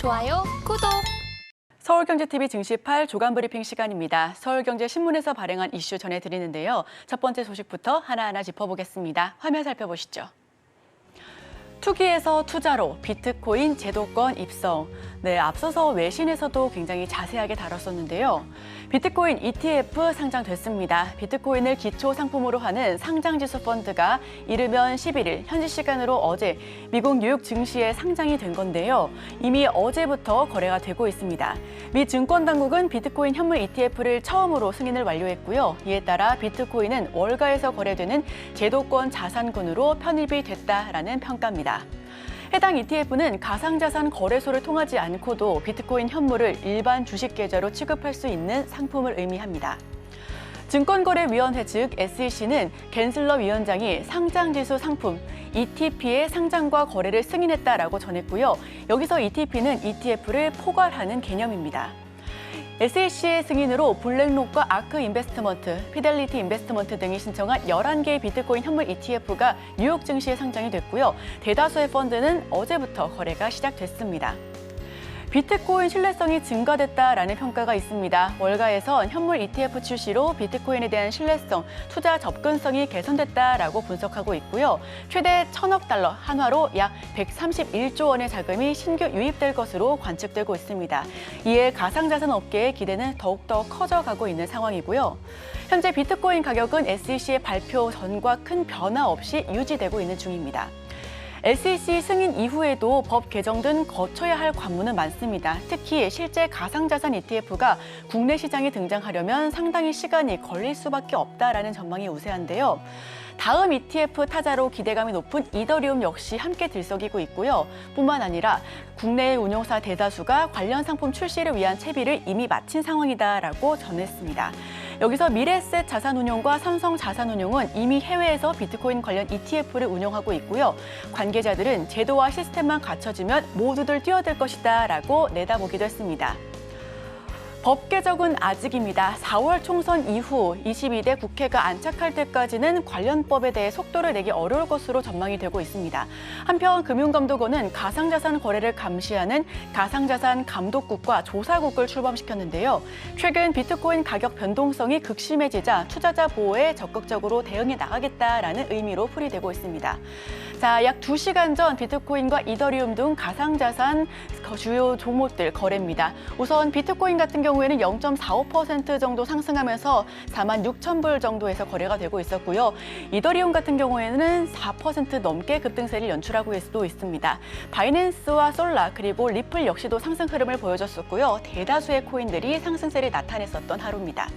좋아요, 구독! 서울경제TV 증시8 조간브리핑 시간입니다. 서울경제신문에서 발행한 이슈 전해드리는데요. 첫 번째 소식부터 하나하나 짚어보겠습니다. 화면 살펴보시죠. 투기에서 투자로 비트코인 제도권 입성. 네, 앞서서 외신에서도 굉장히 자세하게 다뤘었는데요. 비트코인 ETF 상장됐습니다. 비트코인을 기초 상품으로 하는 상장지수 펀드가 이르면 11일 현지 시간으로 어제 미국 뉴욕 증시에 상장이 된 건데요. 이미 어제부터 거래가 되고 있습니다. 미 증권당국은 비트코인 현물 ETF를 처음으로 승인을 완료했고요. 이에 따라 비트코인은 월가에서 거래되는 제도권 자산군으로 편입이 됐다라는 평가입니다. 해당 ETF는 가상자산 거래소를 통하지 않고도 비트코인 현물을 일반 주식 계좌로 취급할 수 있는 상품을 의미합니다. 증권거래위원회 즉 SEC는 겐슬러 위원장이 상장지수 상품 ETP의 상장과 거래를 승인했다라고 전했고요. 여기서 ETP는 ETF를 포괄하는 개념입니다. SEC의 승인으로 블랙록과 아크 인베스트먼트, 피델리티 인베스트먼트 등이 신청한 11개의 비트코인 현물 ETF가 뉴욕 증시에 상장이 됐고요. 대다수의 펀드는 어제부터 거래가 시작됐습니다. 비트코인 신뢰성이 증가됐다라는 평가가 있습니다. 월가에선 현물 ETF 출시로 비트코인에 대한 신뢰성, 투자 접근성이 개선됐다라고 분석하고 있고요. 최대 1,000억 달러, 한화로 약 131조 원의 자금이 신규 유입될 것으로 관측되고 있습니다. 이에 가상자산 업계의 기대는 더욱더 커져가고 있는 상황이고요. 현재 비트코인 가격은 SEC의 발표 전과 큰 변화 없이 유지되고 있는 중입니다. SEC 승인 이후에도 법 개정 등 거쳐야 할 관문은 많습니다. 특히 실제 가상자산 ETF가 국내 시장에 등장하려면 상당히 시간이 걸릴 수밖에 없다라는 전망이 우세한데요. 다음 ETF 타자로 기대감이 높은 이더리움 역시 함께 들썩이고 있고요. 뿐만 아니라 국내 운용사 대다수가 관련 상품 출시를 위한 채비를 이미 마친 상황이다라고 전했습니다. 여기서 미래에셋 자산운용과 삼성 자산운용은 이미 해외에서 비트코인 관련 ETF를 운영하고 있고요. 관계자들은 제도와 시스템만 갖춰지면 모두들 뛰어들 것이다라고 내다보기도 했습니다. 법 개정은 아직입니다. 4월 총선 이후 22대 국회가 안착할 때까지는 관련 법에 대해 속도를 내기 어려울 것으로 전망이 되고 있습니다. 한편 금융감독원은 가상자산 거래를 감시하는 가상자산 감독국과 조사국을 출범시켰는데요. 최근 비트코인 가격 변동성이 극심해지자 투자자 보호에 적극적으로 대응해 나가겠다라는 의미로 풀이되고 있습니다. 자, 약 2시간 전 비트코인과 이더리움 등 가상자산 주요 종목들 거래입니다. 우선 비트코인 같은 경우에는 0.45% 정도 상승하면서 46,000불 정도에서 거래가 되고 있었고요. 이더리움 같은 경우에는 4% 넘게 급등세를 연출하고 있습니다. 바이낸스와 솔라 그리고 리플 역시도 상승 흐름을 보여줬었고요. 대다수의 코인들이 상승세를 나타냈었던 하루입니다.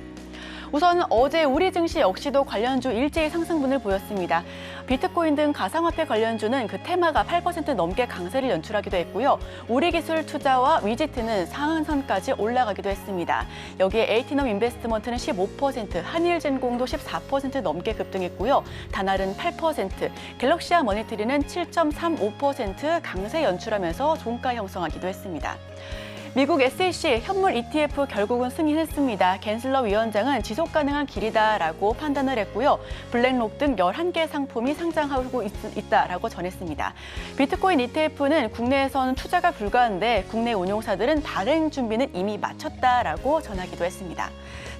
우선 어제 우리 증시 역시도 관련주 일제히 상승분을 보였습니다. 비트코인 등 가상화폐 관련주는 그 테마가 8% 넘게 강세를 연출하기도 했고요. 우리기술 투자와 위지트는 상한선까지 올라가기도 했습니다. 여기에 에이티넘 인베스트먼트는 15%, 한일진공도 14% 넘게 급등했고요. 다날은 8%, 갤럭시아 머니트리는 7.35% 강세 연출하면서 종가 형성하기도 했습니다. 미국 SEC 현물 ETF 결국은 승인했습니다. 겐슬러 위원장은 지속 가능한 길이다라고 판단을 했고요. 블랙록 등 11개 상품이 상장하고 있다라고 전했습니다. 비트코인 ETF는 국내에서는 투자가 불가한데 국내 운용사들은 발행 준비는 이미 마쳤다라고 전하기도 했습니다.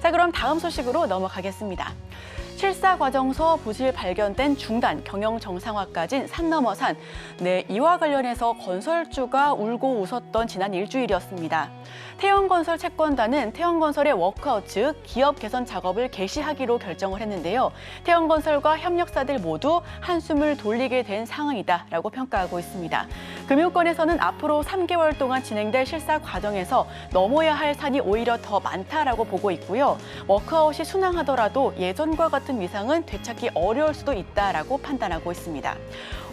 자, 그럼 다음 소식으로 넘어가겠습니다. 실사 과정서 부실 발견된 중단, 경영 정상화까진 산 넘어 산. 네, 이와 관련해서 건설주가 울고 웃었던 지난 일주일이었습니다. 태영건설 채권단은 태영건설의 워크아웃 즉 기업 개선 작업을 개시하기로 결정을 했는데요. 태영건설과 협력사들 모두 한숨을 돌리게 된 상황이다라고 평가하고 있습니다. 금융권에서는 앞으로 3개월 동안 진행될 실사 과정에서 넘어야 할 산이 오히려 더 많다라고 보고 있고요. 워크아웃이 순항하더라도 예전과 같은 위상은 되찾기 어려울 수도 있다라고 판단하고 있습니다.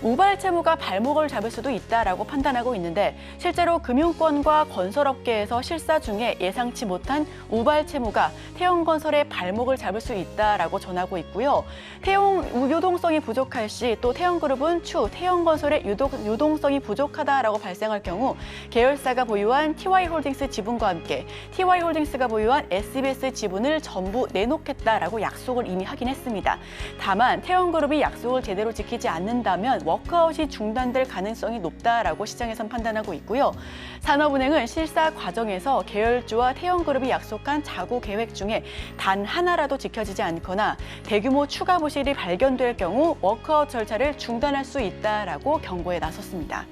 우발 채무가 발목을 잡을 수도 있다라고 판단하고 있는데 실제로 금융권과 건설업계에서 실사 중에 예상치 못한 우발 채무가 태영건설의 발목을 잡을 수 있다라고 전하고 있고요. 태영 유동성이 부족할 시 또 태영그룹은 추 태영건설의 유동성이 부족하다라고 발생할 경우 계열사가 보유한 TY홀딩스 지분과 함께 TY홀딩스가 보유한 SBS 지분을 전부 내놓겠다라고 약속을 이미 하긴 했습니다. 다만 태영그룹이 약속을 제대로 지키지 않는다면 워크아웃이 중단될 가능성이 높다라고 시장에선 판단하고 있고요. 산업은행은 실사 과정에서 계열주와 태형그룹이 약속한 자구 계획 중에 단 하나라도 지켜지지 않거나 대규모 추가 부실이 발견될 경우 워크아웃 절차를 중단할 수 있다라고 경고에 나섰습니다.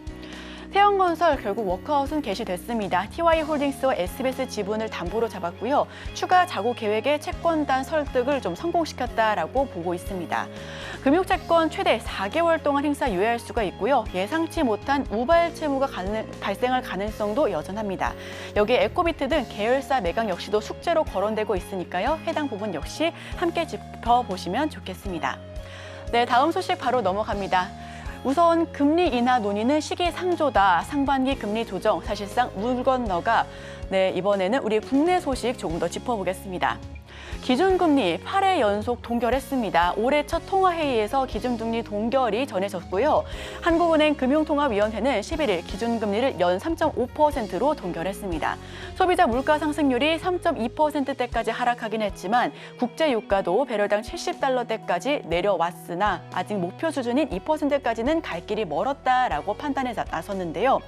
태형건설 결국 워크아웃은 개시됐습니다. TY홀딩스와 SBS 지분을 담보로 잡았고요. 추가 자구 계획의 채권단 설득을 좀 성공시켰다라고 보고 있습니다. 금융채권 최대 4개월 동안 행사 유예할 수가 있고요. 예상치 못한 우발 채무가 발생할 가능성도 여전합니다. 여기에 에코비트 등 계열사 매각 역시도 숙제로 거론되고 있으니까요. 해당 부분 역시 함께 짚어보시면 좋겠습니다. 네, 다음 소식 바로 넘어갑니다. 우선 금리 인하 논의는 시기상조다. 상반기 금리 조정 사실상 물 건너가 이번에는 우리 국내 소식 조금 더 짚어보겠습니다. 기준금리 8회 연속 동결했습니다. 올해 첫 통화회의에서 기준금리 동결이 전해졌고요. 한국은행 금융통화위원회는 11일 기준금리를 연 3.5%로 동결했습니다. 소비자 물가 상승률이 3.2%대까지 하락하긴 했지만 국제유가도 배럴당 70달러대까지 내려왔으나 아직 목표 수준인 2%까지는 갈 길이 멀었다라고 판단에 나섰는데요.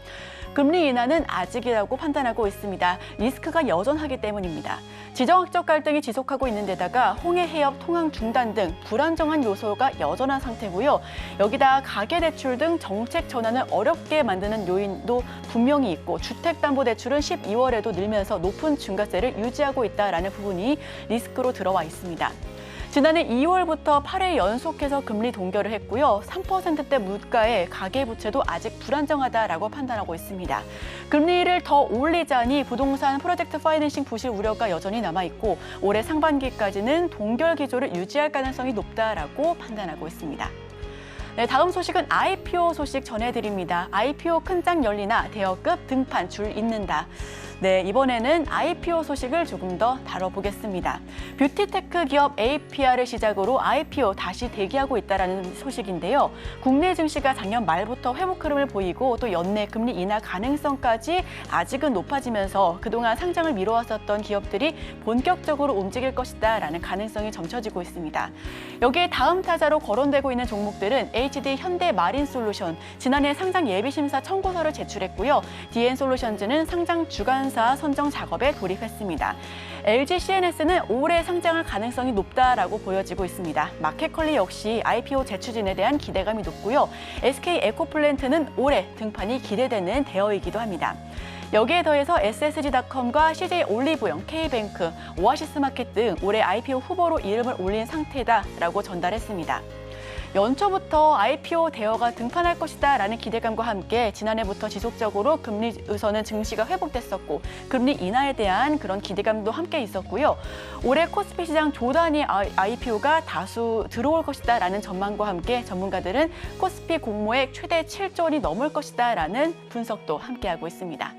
금리 인하는 아직이라고 판단하고 있습니다. 리스크가 여전하기 때문입니다. 지정학적 갈등이 지속하고 있는 데다가 홍해 해협 통항 중단 등 불안정한 요소가 여전한 상태고요. 여기다 가계대출 등 정책 전환을 어렵게 만드는 요인도 분명히 있고 주택담보대출은 12월에도 늘면서 높은 중과세를 유지하고 있다는 부분이 리스크로 들어와 있습니다. 지난해 2월부터 8회 연속해서 금리 동결을 했고요. 3%대 물가에 가계부채도 아직 불안정하다라고 판단하고 있습니다. 금리를 더 올리자니 부동산 프로젝트 파이낸싱 부실 우려가 여전히 남아있고 올해 상반기까지는 동결 기조를 유지할 가능성이 높다라고 판단하고 있습니다. 네, 다음 소식은 IPO 소식 전해드립니다. IPO 큰 장 열리나 대여급 등판 줄 잇는다. 네, 이번에는 IPO 소식을 조금 더 다뤄보겠습니다. 뷰티테크 기업 APR을 시작으로 IPO 다시 대기하고 있다는 소식인데요. 국내 증시가 작년 말부터 회복 흐름을 보이고 또 연내 금리 인하 가능성까지 아직은 높아지면서 그동안 상장을 미뤄왔었던 기업들이 본격적으로 움직일 것이다라는 가능성이 점쳐지고 있습니다. 여기에 다음 타자로 거론되고 있는 종목들은 HD 현대마린솔루션, 지난해 상장 예비심사 청구서를 제출했고요. DN솔루션즈는 상장 주관사 선정 작업에 돌입했습니다. LG CNS는 올해 상장할 가능성이 높다라고 보여지고 있습니다. 마켓컬리 역시 IPO 재추진에 대한 기대감이 높고요. SK 에코플랜트는 올해 등판이 기대되는 대어이기도 합니다. 여기에 더해서 SSG닷컴과 CJ 올리브영, K뱅크, 오아시스마켓 등 올해 IPO 후보로 이름을 올린 상태다라고 전달했습니다. 연초부터 IPO 대여가 등판할 것이다라는 기대감과 함께 지난해부터 지속적으로 금리 우선은 증시가 회복됐었고 금리 인하에 대한 그런 기대감도 함께 있었고요. 올해 코스피 시장 조단위 IPO가 다수 들어올 것이다라는 전망과 함께 전문가들은 코스피 공모액 최대 7조 원이 넘을 것이다라는 분석도 함께하고 있습니다.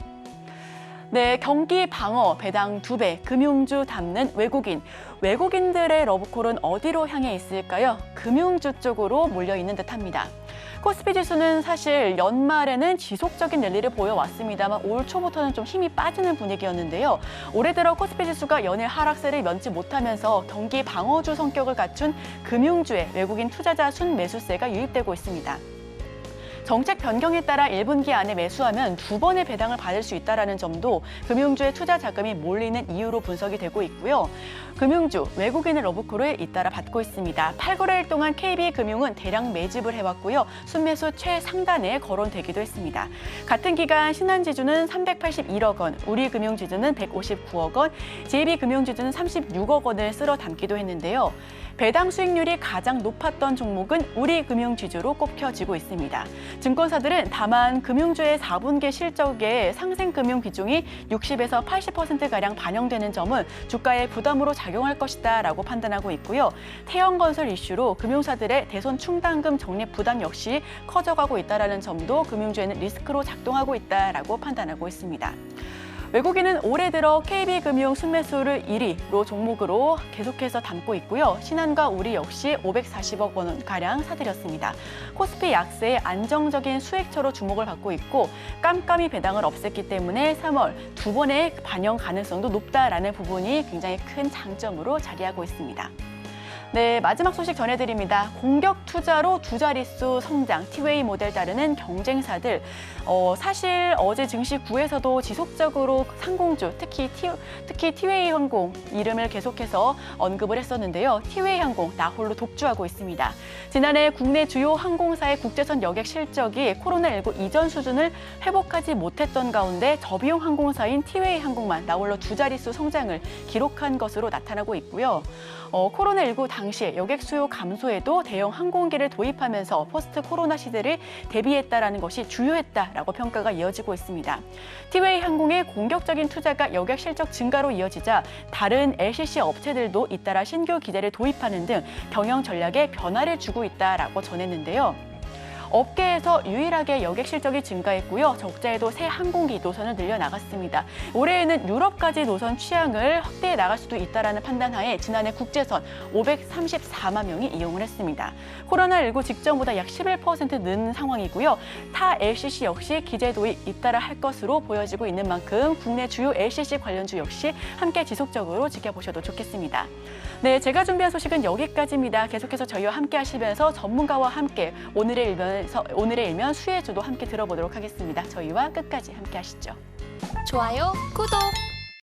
네, 경기 방어, 배당 2배, 금융주 담는 외국인. 외국인들의 러브콜은 어디로 향해 있을까요? 금융주 쪽으로 몰려있는 듯합니다. 코스피 지수는 사실 연말에는 지속적인 랠리를 보여왔습니다만 올 초부터는 좀 힘이 빠지는 분위기였는데요. 올해 들어 코스피 지수가 연일 하락세를 면치 못하면서 경기 방어주 성격을 갖춘 금융주에 외국인 투자자 순매수세가 유입되고 있습니다. 정책 변경에 따라 1분기 안에 매수하면 2번의 배당을 받을 수 있다는 점도 금융주의 투자 자금이 몰리는 이유로 분석이 되고 있고요. 금융주, 외국인의 러브콜을 잇따라 받고 있습니다. 8거래일 동안 KB금융은 대량 매집을 해왔고요. 순매수 최상단에 거론되기도 했습니다. 같은 기간 신한지주는 381억 원, 우리금융지주는 159억 원, JB금융지주는 36억 원을 쓸어 담기도 했는데요. 배당 수익률이 가장 높았던 종목은 우리금융지주로 꼽혀지고 있습니다. 증권사들은 다만 금융주의 4분기 실적에 상생금융 비중이 60에서 80%가량 반영되는 점은 주가에 부담으로 작용할 것이다라고 판단하고 있고요. 태형건설 이슈로 금융사들의 대손 충당금 적립 부담 역시 커져가고 있다는 점도 금융주에는 리스크로 작동하고 있다라고 판단하고 있습니다. 외국인은 올해 들어 KB금융 순매수를 1위로 종목으로 계속해서 담고 있고요. 신한과 우리 역시 540억 원가량 사들였습니다. 코스피 약세의 안정적인 수익처로 주목을 받고 있고 깜깜이 배당을 없앴기 때문에 3월 2번의 반영 가능성도 높다라는 부분이 굉장히 큰 장점으로 자리하고 있습니다. 네, 마지막 소식 전해드립니다. 공격 투자로 두 자릿수 성장, 티웨이 모델 따르는 경쟁사들. 사실 어제 증시 9에서도 지속적으로 항공주, 특히 티웨이 항공 이름을 계속해서 언급을 했었는데요. 티웨이 항공 나홀로 독주하고 있습니다. 지난해 국내 주요 항공사의 국제선 여객 실적이 코로나19 이전 수준을 회복하지 못했던 가운데 저비용 항공사인 티웨이 항공만 나홀로 두 자릿수 성장을 기록한 것으로 나타나고 있고요. 코로나19 당시에 여객 수요 감소에도 대형 항공기를 도입하면서 포스트 코로나 시대를 대비했다라는 것이 주요했다라고 평가가 이어지고 있습니다. 티웨이 항공의 공격적인 투자가 여객 실적 증가로 이어지자 다른 LCC 업체들도 잇따라 신규 기대를 도입하는 등 경영 전략에 변화를 주고 있다라고 전했는데요. 업계에서 유일하게 여객 실적이 증가했고요. 적자에도 새 항공기 노선을 늘려나갔습니다. 올해에는 유럽까지 노선 취향을 확대해 나갈 수도 있다라는 판단하에 지난해 국제선 534만 명이 이용을 했습니다. 코로나19 직전보다 약 11% 는 상황이고요. 타 LCC 역시 기재 도입 잇따라 할 것으로 보여지고 있는 만큼 국내 주요 LCC 관련주 역시 함께 지속적으로 지켜보셔도 좋겠습니다. 네, 제가 준비한 소식은 여기까지입니다. 계속해서 저희와 함께 하시면서 전문가와 함께 오늘의 일면 수혜주도 함께 들어보도록 하겠습니다. 저희와 끝까지 함께 하시죠. 좋아요, 구독!